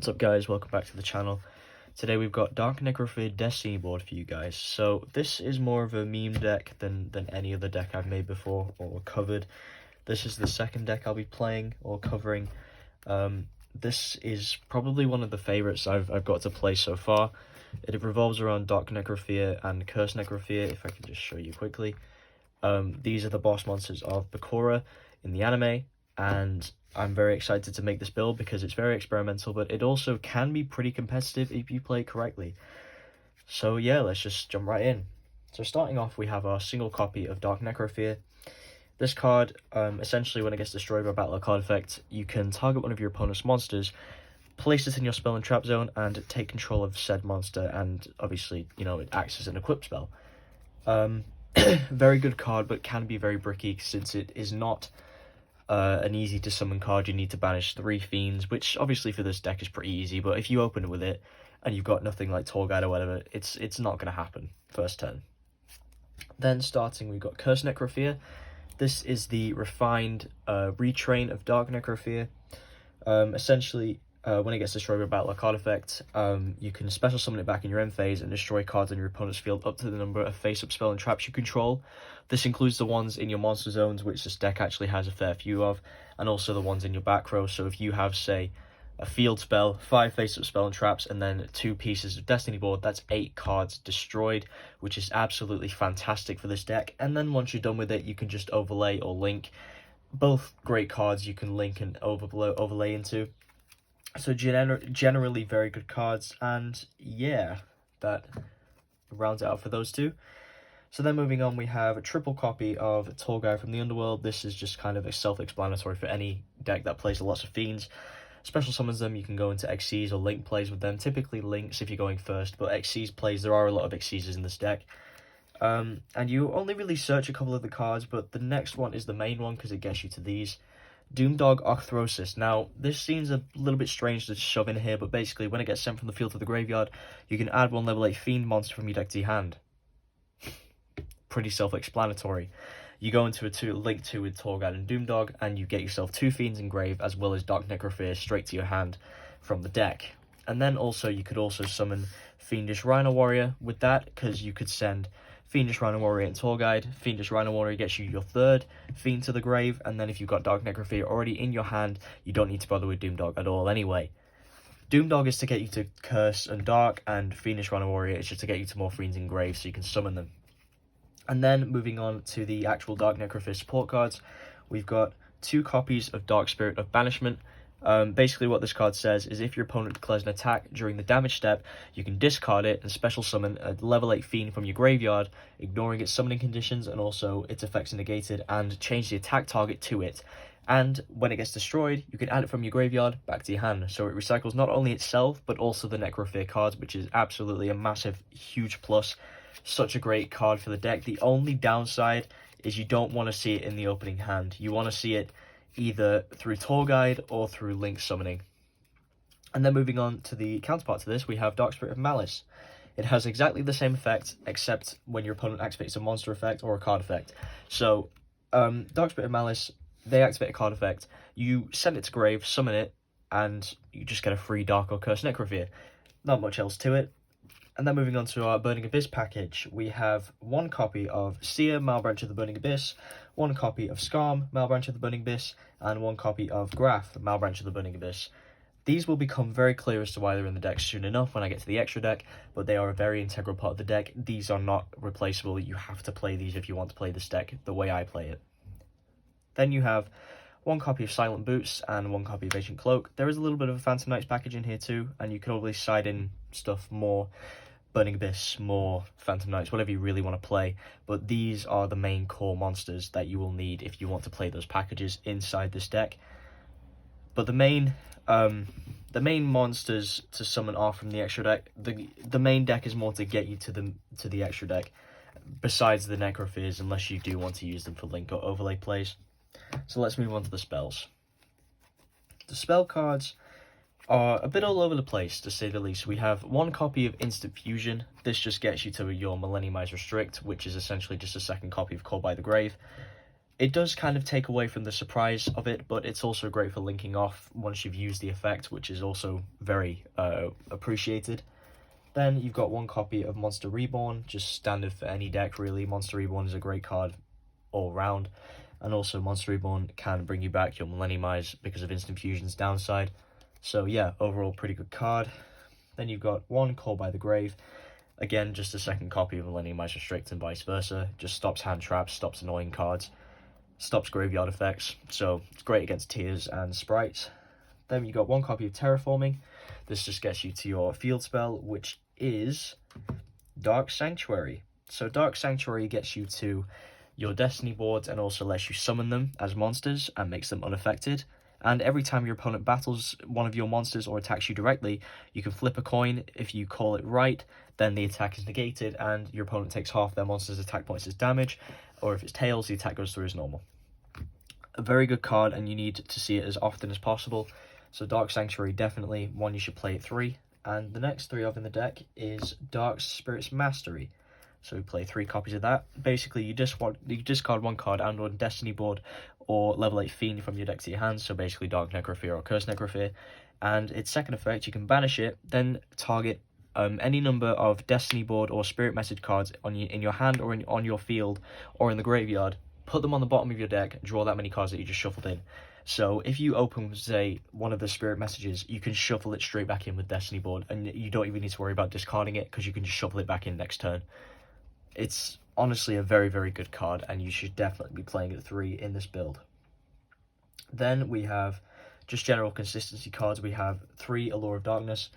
What's up guys, welcome back to the channel. Today we've got Dark Necrofear Destiny board for you guys. So this is more of a meme deck than any other deck I've made before or covered. This is the second deck I'll be playing or covering. This is probably one of the favourites I've got to play so far. It revolves around Dark Necrofear and Curse Necrofear, if I can just show you quickly. These are the boss monsters of Bakura in the anime, and I'm very excited to make this build because it's very experimental, but it also can be pretty competitive if you play it correctly. So yeah, let's just jump right in. So starting off, we have our single copy of Dark Necrofear. This card, essentially when it gets destroyed by battle or card effect, you can target one of your opponent's monsters, place it in your spell and trap zone, and take control of said monster, and obviously, you know, it acts as an equip spell. Very good card, but can be very bricky since it is not an easy to summon card. You need to banish 3 fiends, which obviously for this deck is pretty easy, but if you open it with it and you've got nothing like Tour Guide or whatever, it's not going to happen first turn. Then starting, we've got Curse Necrofear. This is the refined retrain of Dark Necrofear. Essentially, when it gets destroyed by battle or card effect, you can special summon it back in your end phase and destroy cards in your opponent's field up to the number of face-up spell and traps you control. This includes the ones in your monster zones, which this deck actually has a fair few of, and also the ones in your back row. So if you have, say, a field spell, 5 face-up spell and traps, and then 2 pieces of Destiny board, that's 8 cards destroyed, which is absolutely fantastic for this deck. And then once you're done with it, you can just overlay or link. Both great cards you can link and overlay into. So generally very good cards, and yeah, that rounds it out for those two. So then moving on, we have a triple copy of Torgai from the Underworld. This is just kind of a self-explanatory for any deck that plays lots of fiends. Special summons them, you can go into Xyz or link plays with them. Typically links if you're going first, but Xyz plays, there are a lot of Xyzs in this deck. And you only really search a couple of the cards, but the next one is the main one because it gets you to these. Doomdog Arthrosis. Now, this seems a little bit strange to shove in here, but basically, when it gets sent from the field to the graveyard, you can add 1 level 8 Fiend monster from your deck to your hand. Pretty self-explanatory. You go into a link 2 with Torgal and Doomdog, and you get yourself 2 Fiends engraved, as well as Dark Necrofear straight to your hand from the deck. And then also, you could also summon Fiendish Rhino Warrior with that, because you could send Fiendish Rhino Warrior and Tour Guide. Fiendish Rhino Warrior gets you your 3rd Fiend to the grave, and then if you've got Dark Necrofear already in your hand, you don't need to bother with Doomdog at all anyway. Doomdog is to get you to Curse and Dark, and Fiendish Rhino Warrior is just to get you to more Fiends in grave so you can summon them. And then moving on to the actual Dark Necrofear support cards, we've got 2 copies of Dark Spirit of Banishment. Basically what this card says is if your opponent declares an attack during the damage step, you can discard it and special summon a level 8 Fiend from your graveyard, ignoring its summoning conditions and also its effects are negated, and change the attack target to it. And when it gets destroyed, you can add it from your graveyard back to your hand. So it recycles not only itself, but also the Necrofear cards, which is absolutely a massive, huge plus. Such a great card for the deck. The only downside is you don't want to see it in the opening hand. You want to see it either through Tour Guide or through Link Summoning. And then moving on to the counterpart to this, we have Dark Spirit of Malice. It has exactly the same effect, except when your opponent activates a monster effect or a card effect. So, Dark Spirit of Malice, they activate a card effect, you send it to grave, summon it, and you just get a free Dark or Curse Necrofear. Not much else to it. And then moving on to our Burning Abyss package, we have 1 copy of Seer, Malebranch of the Burning Abyss, 1 copy of Skarm, Malebranch of the Burning Abyss, and 1 copy of Graf, Malebranch of the Burning Abyss. These will become very clear as to why they're in the deck soon enough when I get to the extra deck, but they are a very integral part of the deck. These are not replaceable. You have to play these if you want to play this deck the way I play it. Then you have 1 copy of Silent Boots and 1 copy of Ancient Cloak. There is a little bit of a Phantom Knights package in here too, and you can always side in stuff more Burning Abyss, more Phantom Knights, whatever you really want to play, but these are the main core monsters that you will need if you want to play those packages inside this deck. But the main monsters to summon are from the extra deck. The main deck is more to get you to the extra deck, besides the Necrofears, unless you do want to use them for link or overlay plays. So let's move on to the spells. The spell cards are a bit all over the place, to say the least. We have 1 copy of Instant Fusion. This just gets you to your Millennium-eyes Restrict, which is essentially just a 2nd copy of Call by the Grave. It does kind of take away from the surprise of it, but it's also great for linking off once you've used the effect, which is also very appreciated. Then you've got one copy of Monster Reborn, just standard for any deck really. Monster Reborn is a great card all round, and also Monster Reborn can bring you back your millennium-eyes because of Instant Fusion's downside. So yeah, overall pretty good card. Then you've got one Call by the Grave. Again, just a second copy of millennium-eyes Restrict and vice versa. Just stops hand traps, stops annoying cards, stops graveyard effects, so it's great against tiers and sprites. Then you got one copy of Terraforming. This just gets you to your field spell, which is Dark Sanctuary. So Dark Sanctuary gets you to your Destiny boards and also lets you summon them as monsters and makes them unaffected. And every time your opponent battles one of your monsters or attacks you directly, you can flip a coin. If you call it right, then the attack is negated and your opponent takes half their monster's attack points as damage, or if it's tails, the attack goes through as normal. A very good card, and you need to see it as often as possible. So Dark Sanctuary, definitely one you should play at 3. And the next 3 of in the deck is Dark Spirit's Mastery. So we play 3 copies of that. Basically, you discard one card and on Destiny board or level 8 Fiend from your deck to your hand. So basically Dark Necrofear or Curse Necrofear. And its second effect, you can banish it, then target any number of Destiny board or Spirit Message cards in your hand or on your field or in the graveyard. Put them on the bottom of your deck, draw that many cards that you just shuffled in. So if you open, say, one of the Spirit Messages, you can shuffle it straight back in with Destiny board, and you don't even need to worry about discarding it, because you can just shuffle it back in next turn. It's honestly a very, very good card, and you should definitely be playing it at 3 in this build. Then we have just general consistency cards. We have 3 Allure of Darkness.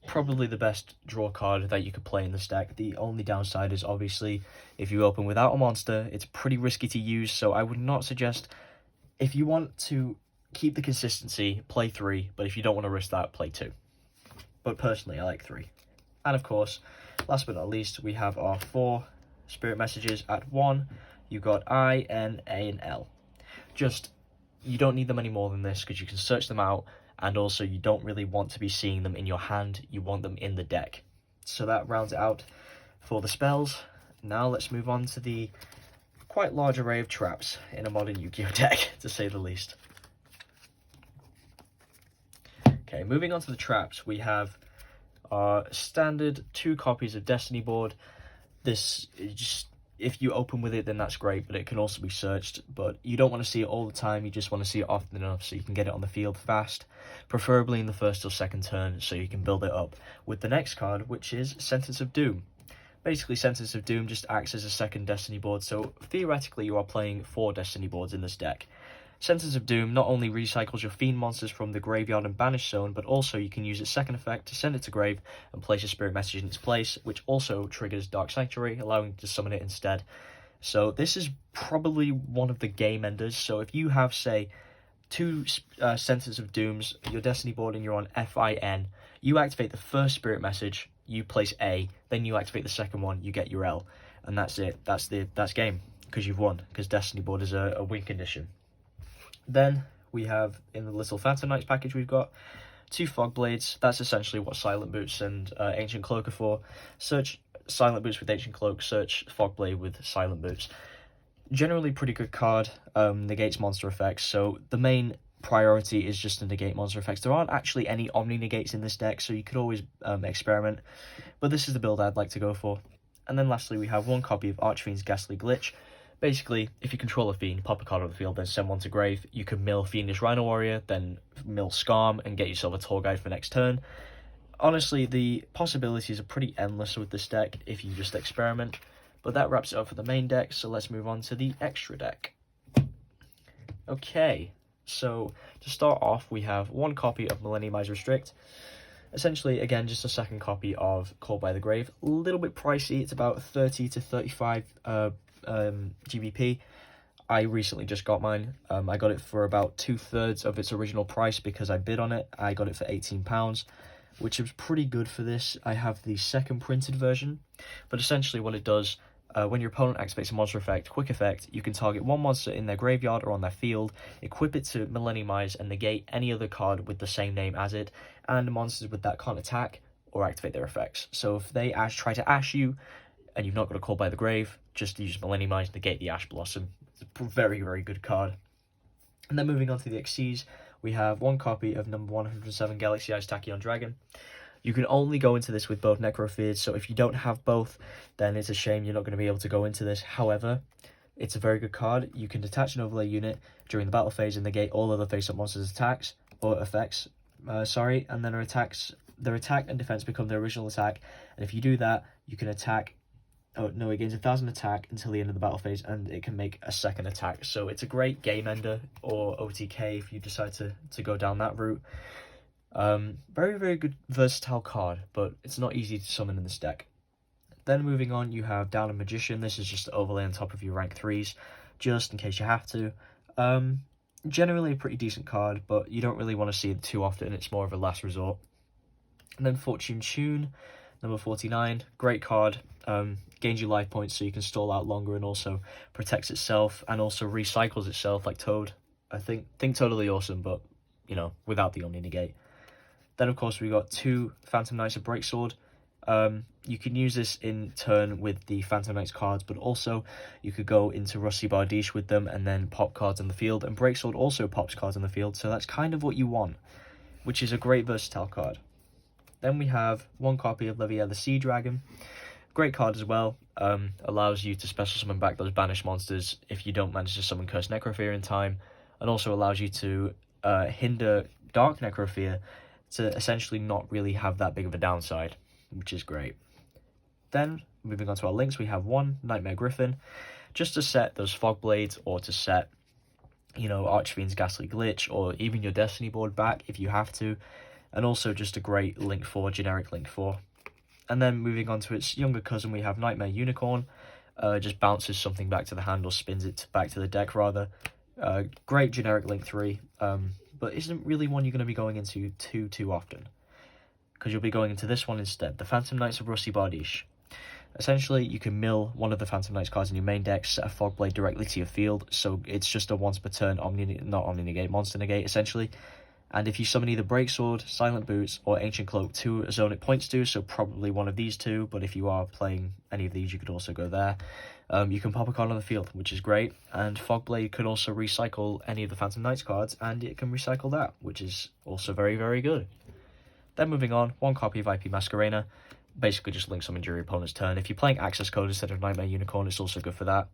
Probably the best draw card that you could play in this deck. The only downside is obviously if you open without a monster, it's pretty risky to use, so I would not suggest. If you want to keep the consistency, play 3, but if you don't want to risk that, play 2. But personally, I like 3. And of course, last but not least, we have our 4 Spirit Messages. At 1, you've got I, N, A, and L. Just, you don't need them any more than this, because you can search them out, and also you don't really want to be seeing them in your hand, you want them in the deck. So that rounds it out for the spells. Now let's move on to the quite large array of traps in a modern Yu-Gi-Oh deck, to say the least. Okay, moving on to the traps, we have our standard 2 copies of Destiny board. This is just, if you open with it, then that's great, but it can also be searched. But you don't want to see it all the time, you just want to see it often enough so you can get it on the field fast, preferably in the first or second turn, so you can build it up with the next card, which is Sentence of Doom. Basically, Sentence of Doom just acts as a second Destiny board, so theoretically you are playing 4 Destiny boards in this deck. Sentence of Doom not only recycles your Fiend monsters from the graveyard and banish zone, but also you can use its second effect to send it to grave and place a Spirit Message in its place, which also triggers Dark Sanctuary, allowing you to summon it instead. So this is probably one of the game enders. So if you have, say, 2 Sentence of Dooms, your Destiny board, and you're on FIN, you activate the first Spirit Message, you place A, then you activate the second one, you get your L, and that's it. That's game, because you've won, because Destiny board is a win condition. Then we have, in the Little Phantom Knights package, we've got 2 Fog Blades. That's essentially what Silent Boots and Ancient Cloak are for. Search Silent Boots with Ancient Cloak, search Fog Blade with Silent Boots. Generally pretty good card, negates monster effects, so the main priority is just to negate monster effects. There aren't actually any Omni negates in this deck, so you could always experiment, but this is the build I'd like to go for. And then lastly, we have 1 copy of Archfiend's Ghastly Glitch. Basically, if you control a Fiend, pop a card on the field, then send one to grave, you can mill Fiendish Rhino Warrior, then mill Scarm, and get yourself a Tour Guide for next turn. Honestly, the possibilities are pretty endless with this deck if you just experiment, but that wraps it up for the main deck, so let's move on to the extra deck. Okay, so to start off, we have 1 copy of millennium-eyes Restrict. Essentially, again, just a second copy of Call by the Grave. A little bit pricey, it's about 30 to 35 GBP. I recently just got mine. I got it for about 2/3 of its original price because I bid on it. I got it for £18, which was pretty good for this. I have the second printed version, but essentially what it does, when your opponent activates a monster effect, quick effect, you can target 1 monster in their graveyard or on their field, equip it to millennium-eyes, and negate any other card with the same name as it, and monsters with that can't attack or activate their effects. So if they try to Ash you, and you've not got a Call by the Grave, just use millennium-eyes, negate the Ash Blossom. It's a very, very good card. And then moving on to the XCs, we have 1 copy of number 107 Galaxy Eyes Tachyon Dragon. You can only go into this with both Necrofears, so if you don't have both, then it's a shame you're not going to be able to go into this. However, it's a very good card. You can detach an overlay unit during the battle phase and negate all other face-up monsters' attacks, or effects, and then their attack and defense become their original attack, and if you do that, you can attack. Oh no, it gains 1,000 attack until the end of the battle phase, and it can make a second attack. So it's a great game ender, or OTK if you decide to go down that route. Very, very good versatile card, but it's not easy to summon in this deck. Then moving on, you have Down a Magician. This is just an overlay on top of your rank 3s, just in case you have to. Generally a pretty decent card, but you don't really want to see it too often. It's more of a last resort. And then Fortune Tune, number 49. Great card. Gains you life points so you can stall out longer, and also protects itself and also recycles itself like Toad. I think totally awesome, but, you know, without the Omni Negate. Then, of course, we got 2 Phantom Knights of Breaksword. You can use this in turn with the Phantom Knights cards, but also you could go into Rusty Bardiche with them and then pop cards on the field. And Breaksword also pops cards on the field, so that's kind of what you want, which is a great versatile card. Then we have 1 copy of Levier the Sea Dragon. Great card as well. Allows you to special summon back those banished monsters if you don't manage to summon Cursed Necrofear in time, and also allows you to hinder Dark Necrofear to essentially not really have that big of a downside, which is great. Then, moving on to our links, we have 1 Nightmare Griffin, just to set those Fog Blades, or to set, you know, Archfiend's Ghastly Glitch, or even your Destiny board back if you have to, and also just a great Link 4, generic Link 4. And then moving on to its younger cousin, we have Nightmare Unicorn, just bounces something back to the hand, or spins it back to the deck rather. Great generic Link 3, but isn't really one you're going to be going into too often, because you'll be going into this one instead, the Phantom Knights of Rusty Bardiche. Essentially, you can mill one of the Phantom Knights cards in your main deck, set a Fog Blade directly to your field, so it's just a once per turn monster negate, essentially. And if you summon either Breaksword, Silent Boots, or Ancient Cloak, 2 zone it points to, so probably one of these 2, but if you are playing any of these, you could also go there. You can pop a card on the field, which is great, and Fog Blade could also recycle any of the Phantom Knights cards, and it can recycle that, which is also very, very good. Then moving on, 1 copy of IP Masquerena, basically just link summon during your opponent's turn. If you're playing Access Code instead of Nightmare Unicorn, it's also good for that.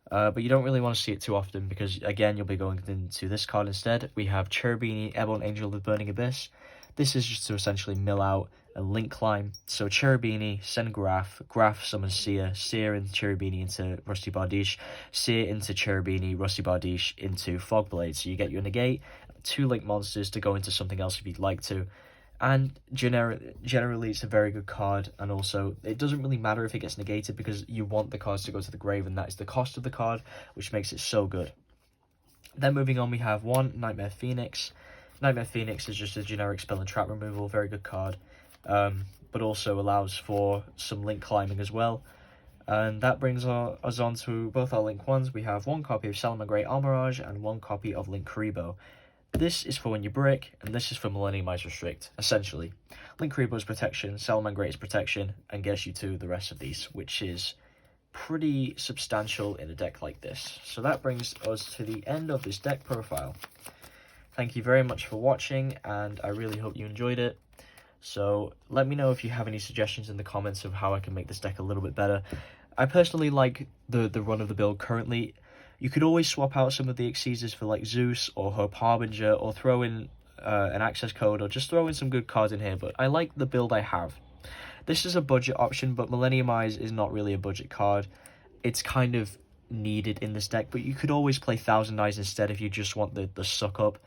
But you don't really want to see it too often, because again, you'll be going into this card instead. We have Cherubini, Airborne Angel of the Burning Abyss. This is just to essentially mill out and link climb. So Cherubini, send Graf, Graf summons Seer, Seer into Cherubini into Rusty Bardiche, Seer into Cherubini, Rusty Bardiche into Fog Blade. So you get your negate, 2 link monsters to go into something else if you'd like to. And generally, it's a very good card, and also, it doesn't really matter if it gets negated, because you want the cards to go to the grave, and that is the cost of the card, which makes it so good. Then moving on, we have 1 Nightmare Phoenix. Nightmare Phoenix is just a generic spell and trap removal, very good card, but also allows for some link climbing as well. And that brings us on to both our link 1s. We have 1 copy of Salamangreat Armorage and 1 copy of Link Kuriboh. This is for when you brick, and this is for millennium-eyes restrict, essentially. Link Kuriboh's protection, Salamangreat's protection, and gets you to the rest of these, which is pretty substantial in a deck like this. So that brings us to the end of this deck profile. Thank you very much for watching, and I really hope you enjoyed it. So let me know if you have any suggestions in the comments of how I can make this deck a little bit better. I personally like the run of the build currently. You could always swap out some of the Xyzes for like Zeus or Hope Harbinger, or throw in an access code, or just throw in some good cards in here, but I like the build I have. This is a budget option, but Millennium-eyes is not really a budget card. It's kind of needed in this deck, but you could always play Thousand Eyes instead if you just want the suck up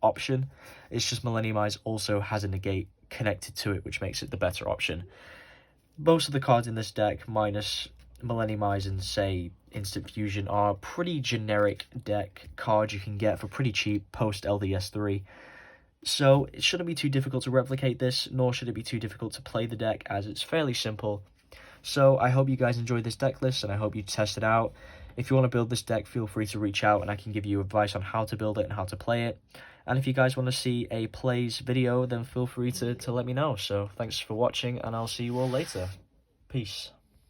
option. It's just Millennium-eyes also has a negate connected to it, which makes it the better option. Most of the cards in this deck, minus Millennium-eyes and say Instant Fusion, are pretty generic deck cards you can get for pretty cheap post LDS3. So it shouldn't be too difficult to replicate this, nor should it be too difficult to play the deck, as it's fairly simple. So I hope you guys enjoyed this deck list, and I hope you test it out. If you want to build this deck, feel free to reach out and I can give you advice on how to build it and how to play it. And if you guys want to see a plays video, then feel free to let me know. So thanks for watching, and I'll see you all later. Peace.